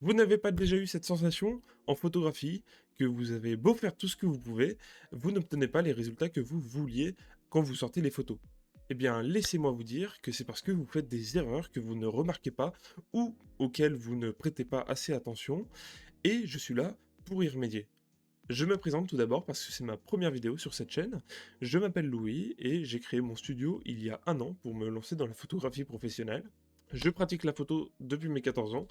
Vous n'avez pas déjà eu cette sensation en photographie que vous avez beau faire tout ce que vous pouvez, vous n'obtenez pas les résultats que vous vouliez quand vous sortez les photos? Eh bien, laissez-moi vous dire que c'est parce que vous faites des erreurs que vous ne remarquez pas ou auxquelles vous ne prêtez pas assez attention, et je suis là pour y remédier. Je me présente tout d'abord parce que c'est ma première vidéo sur cette chaîne. Je m'appelle Louis et j'ai créé mon studio il y a un an pour me lancer dans la photographie professionnelle. Je pratique la photo depuis mes 14 ans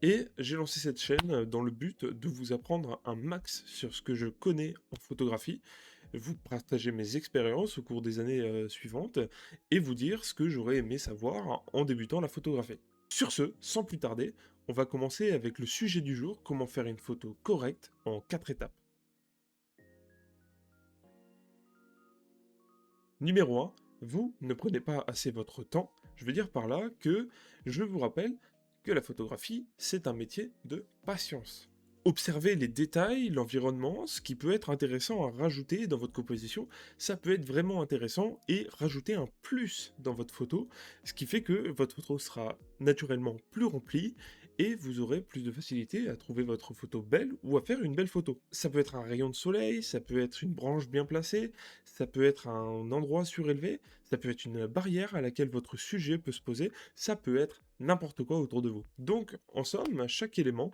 et j'ai lancé cette chaîne dans le but de vous apprendre un max sur ce que je connais en photographie, vous partager mes expériences au cours des années suivantes et vous dire ce que j'aurais aimé savoir en débutant la photographie. Sur ce, sans plus tarder, on va commencer avec le sujet du jour, comment faire une photo correcte en 4 étapes. Numéro 1, vous ne prenez pas assez votre temps. Je veux dire par là que je vous rappelle que la photographie, c'est un métier de patience. Observez les détails, l'environnement, ce qui peut être intéressant à rajouter dans votre composition, ça peut être vraiment intéressant et rajouter un plus dans votre photo, ce qui fait que votre photo sera naturellement plus remplie et vous aurez plus de facilité à trouver votre photo belle ou à faire une belle photo. Ça peut être un rayon de soleil, ça peut être une branche bien placée, ça peut être un endroit surélevé, ça peut être une barrière à laquelle votre sujet peut se poser, ça peut être n'importe quoi autour de vous. Donc, en somme, chaque élément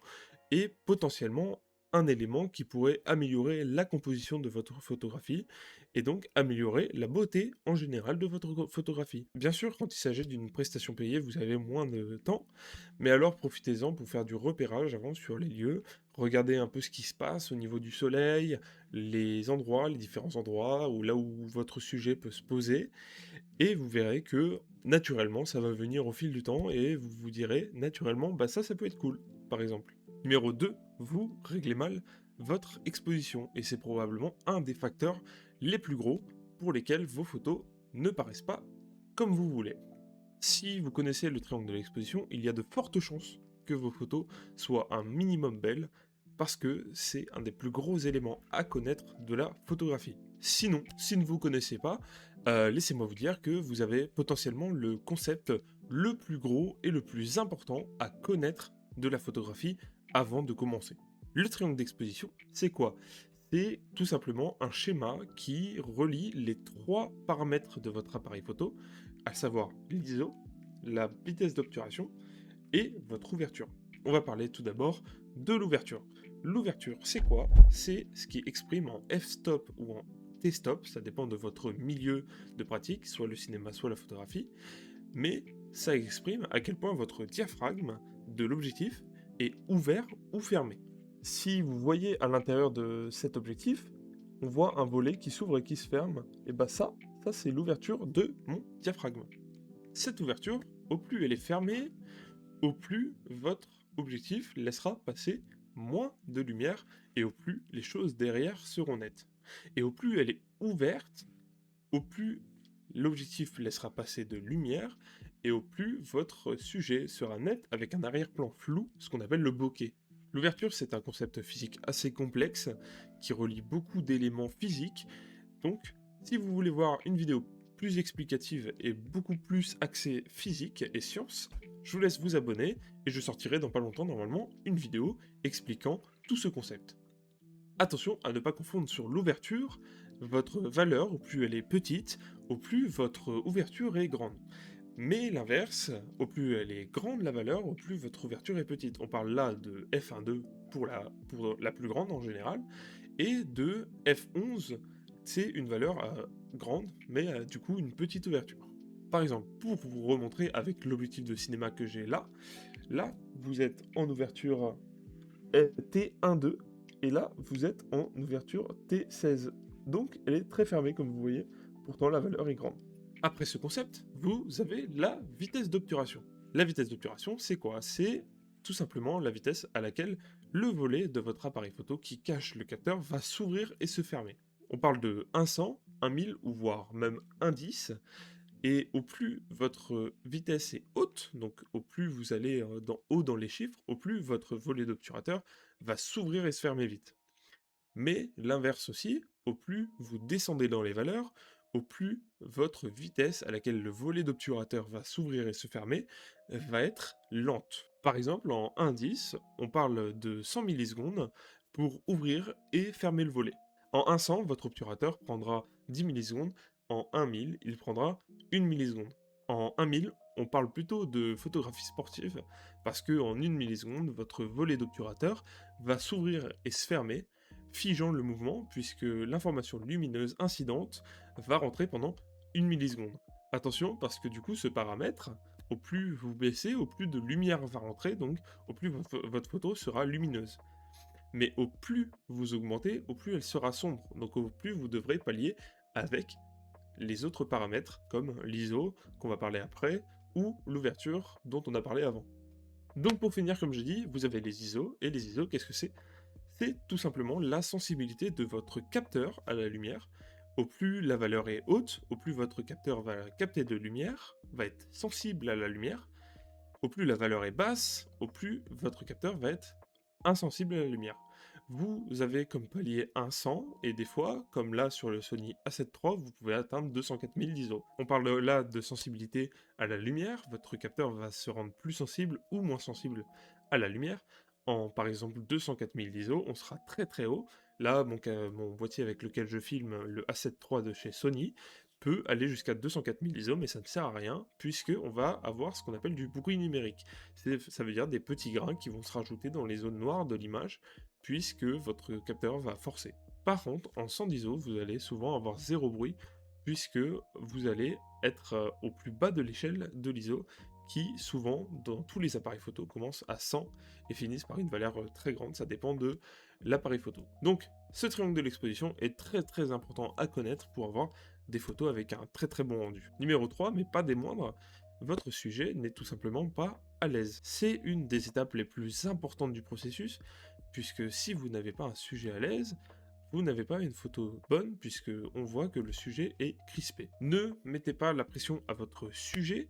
est potentiellement un élément qui pourrait améliorer la composition de votre photographie et donc améliorer la beauté en général de votre photographie. Bien sûr, quand il s'agit d'une prestation payée, vous avez moins de temps, mais alors profitez-en pour faire du repérage avant sur les lieux, regardez un peu ce qui se passe au niveau du soleil, les endroits, les différents endroits, ou là où votre sujet peut se poser, et vous verrez que naturellement ça va venir au fil du temps et vous vous direz naturellement bah ça peut être cool, par exemple. Numéro 2, vous réglez mal votre exposition et c'est probablement un des facteurs les plus gros pour lesquels vos photos ne paraissent pas comme vous voulez. Si vous connaissez le triangle de l'exposition, il y a de fortes chances que vos photos soient un minimum belles parce que c'est un des plus gros éléments à connaître de la photographie. Sinon, si vous ne connaissez pas, laissez-moi vous dire que vous avez potentiellement le concept le plus gros et le plus important à connaître de la photographie avant de commencer. Le triangle d'exposition, c'est quoi? C'est tout simplement un schéma qui relie les trois paramètres de votre appareil photo, à savoir l'ISO, la vitesse d'obturation et votre ouverture. On va parler tout d'abord de l'ouverture. L'ouverture, c'est quoi? C'est ce qui exprime en f-stop ou en t-stop, ça dépend de votre milieu de pratique, soit le cinéma, soit la photographie, mais ça exprime à quel point votre diaphragme de l'objectif est ouvert ou fermé. Si vous voyez à l'intérieur de cet objectif, on voit un volet qui s'ouvre et qui se ferme, et bah ça c'est l'ouverture de mon diaphragme. Cette ouverture, au plus elle est fermée, au plus votre objectif laissera passer moins de lumière et au plus les choses derrière seront nettes. Et au plus elle est ouverte, au plus l'objectif laissera passer de lumière et au plus votre sujet sera net avec un arrière-plan flou, ce qu'on appelle le bokeh. L'ouverture, c'est un concept physique assez complexe qui relie beaucoup d'éléments physiques. Donc, si vous voulez voir une vidéo plus explicative et beaucoup plus axée physique et science, je vous laisse vous abonner et je sortirai dans pas longtemps normalement une vidéo expliquant tout ce concept. Attention à ne pas confondre sur l'ouverture, votre valeur, au plus elle est petite, au plus votre ouverture est grande. Mais l'inverse, au plus elle est grande la valeur, au plus votre ouverture est petite. On parle là de f1.2 pour la plus grande en général, et de f11, c'est une valeur grande, mais du coup une petite ouverture. Par exemple, pour vous remontrer avec l'objectif de cinéma que j'ai là, vous êtes en ouverture T1.2, et là, vous êtes en ouverture T16. Donc, elle est très fermée, comme vous voyez, pourtant la valeur est grande. Après ce concept, vous avez la vitesse d'obturation. La vitesse d'obturation, c'est quoi? C'est tout simplement la vitesse à laquelle le volet de votre appareil photo qui cache le capteur va s'ouvrir et se fermer. On parle de 100, 1000 ou voire même 10, et au plus votre vitesse est haute, donc au plus vous allez haut dans les chiffres, au plus votre volet d'obturateur va s'ouvrir et se fermer vite. Mais l'inverse aussi, au plus vous descendez dans les valeurs, au plus votre vitesse à laquelle le volet d'obturateur va s'ouvrir et se fermer va être lente. Par exemple, en 1.10, on parle de 100 millisecondes pour ouvrir et fermer le volet. En 100, votre obturateur prendra 10 millisecondes. En 1000, il prendra 1 milliseconde. En 1000, on parle plutôt de photographie sportive parce que en 1 milliseconde, votre volet d'obturateur va s'ouvrir et se fermer, figeant le mouvement puisque l'information lumineuse incidente va rentrer pendant 1 milliseconde. Attention parce que du coup, ce paramètre, au plus vous baissez, au plus de lumière va rentrer, donc au plus votre photo sera lumineuse. Mais au plus vous augmentez, au plus elle sera sombre. Donc au plus vous devrez pallier avec les autres paramètres comme l'ISO, qu'on va parler après, ou l'ouverture dont on a parlé avant. Donc pour finir, comme j'ai dit, vous avez les ISO, et les ISO, qu'est-ce que c'est? C'est tout simplement la sensibilité de votre capteur à la lumière. Au plus la valeur est haute, au plus votre capteur va capter de lumière, va être sensible à la lumière. Au plus la valeur est basse, au plus votre capteur va être insensible à la lumière. Vous avez comme palier un 100, et des fois, comme là sur le Sony A7 III, vous pouvez atteindre 204 000 d'ISO. On parle là de sensibilité à la lumière, votre capteur va se rendre plus sensible ou moins sensible à la lumière. En par exemple 204 000 d'ISO, on sera très très haut. Là, mon boîtier avec lequel je filme, le A7 III de chez Sony, peut aller jusqu'à 204 000 ISO, mais ça ne sert à rien, puisqu'on va avoir ce qu'on appelle du bruit numérique. Ça veut dire des petits grains qui vont se rajouter dans les zones noires de l'image, puisque votre capteur va forcer. Par contre, en 100 ISO, vous allez souvent avoir zéro bruit, puisque vous allez être au plus bas de l'échelle de l'ISO, qui souvent, dans tous les appareils photo, commencent à 100 et finissent par une valeur très grande, ça dépend de l'appareil photo. Donc, ce triangle de l'exposition est très très important à connaître pour avoir des photos avec un très très bon rendu. Numéro 3, mais pas des moindres, votre sujet n'est tout simplement pas à l'aise. C'est une des étapes les plus importantes du processus, puisque si vous n'avez pas un sujet à l'aise, vous n'avez pas une photo bonne, puisque on voit que le sujet est crispé. Ne mettez pas la pression à votre sujet.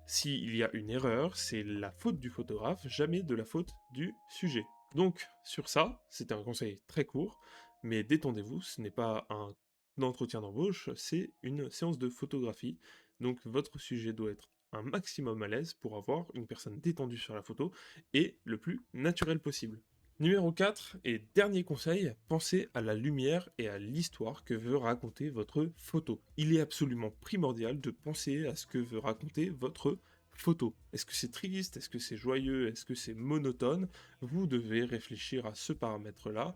S'il y a une erreur, c'est la faute du photographe, jamais de la faute du sujet. Donc, sur ça, c'était un conseil très court, mais détendez-vous, ce n'est pas un entretien d'embauche, c'est une séance de photographie. Donc, votre sujet doit être un maximum à l'aise pour avoir une personne détendue sur la photo et le plus naturel possible. Numéro 4 et dernier conseil, pensez à la lumière et à l'histoire que veut raconter votre photo. Il est absolument primordial de penser à ce que veut raconter votre photo. Est-ce que c'est triste? Est-ce que c'est joyeux? Est-ce que c'est monotone? Vous devez réfléchir à ce paramètre-là,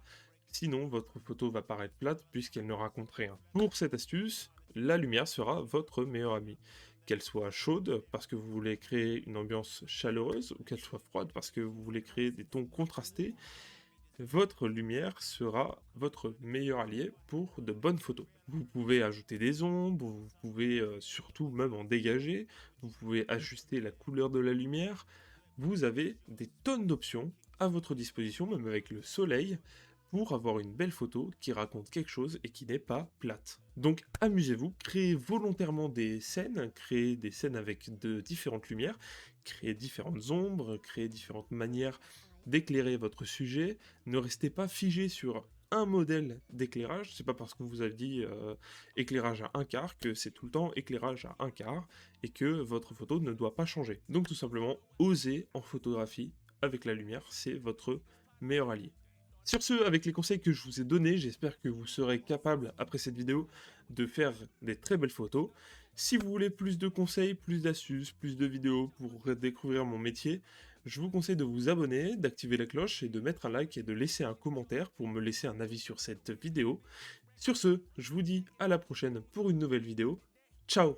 sinon votre photo va paraître plate puisqu'elle ne raconte rien. Pour cette astuce, la lumière sera votre meilleur ami. Qu'elle soit chaude parce que vous voulez créer une ambiance chaleureuse, ou qu'elle soit froide parce que vous voulez créer des tons contrastés, votre lumière sera votre meilleur allié pour de bonnes photos. Vous pouvez ajouter des ombres, vous pouvez surtout même en dégager, vous pouvez ajuster la couleur de la lumière, vous avez des tonnes d'options à votre disposition, même avec le soleil, pour avoir une belle photo qui raconte quelque chose et qui n'est pas plate. Donc amusez-vous, créez volontairement des scènes, créez des scènes avec de différentes lumières, créez différentes ombres, créez différentes manières d'éclairer votre sujet. Ne restez pas figé sur un modèle d'éclairage, c'est pas parce qu'on vous a dit éclairage à un quart que c'est tout le temps éclairage à un quart et que votre photo ne doit pas changer. Donc tout simplement, osez en photographie avec la lumière, c'est votre meilleur allié. Sur ce, avec les conseils que je vous ai donnés, j'espère que vous serez capable, après cette vidéo, de faire des très belles photos. Si vous voulez plus de conseils, plus d'astuces, plus de vidéos pour découvrir mon métier, je vous conseille de vous abonner, d'activer la cloche et de mettre un like et de laisser un commentaire pour me laisser un avis sur cette vidéo. Sur ce, je vous dis à la prochaine pour une nouvelle vidéo. Ciao!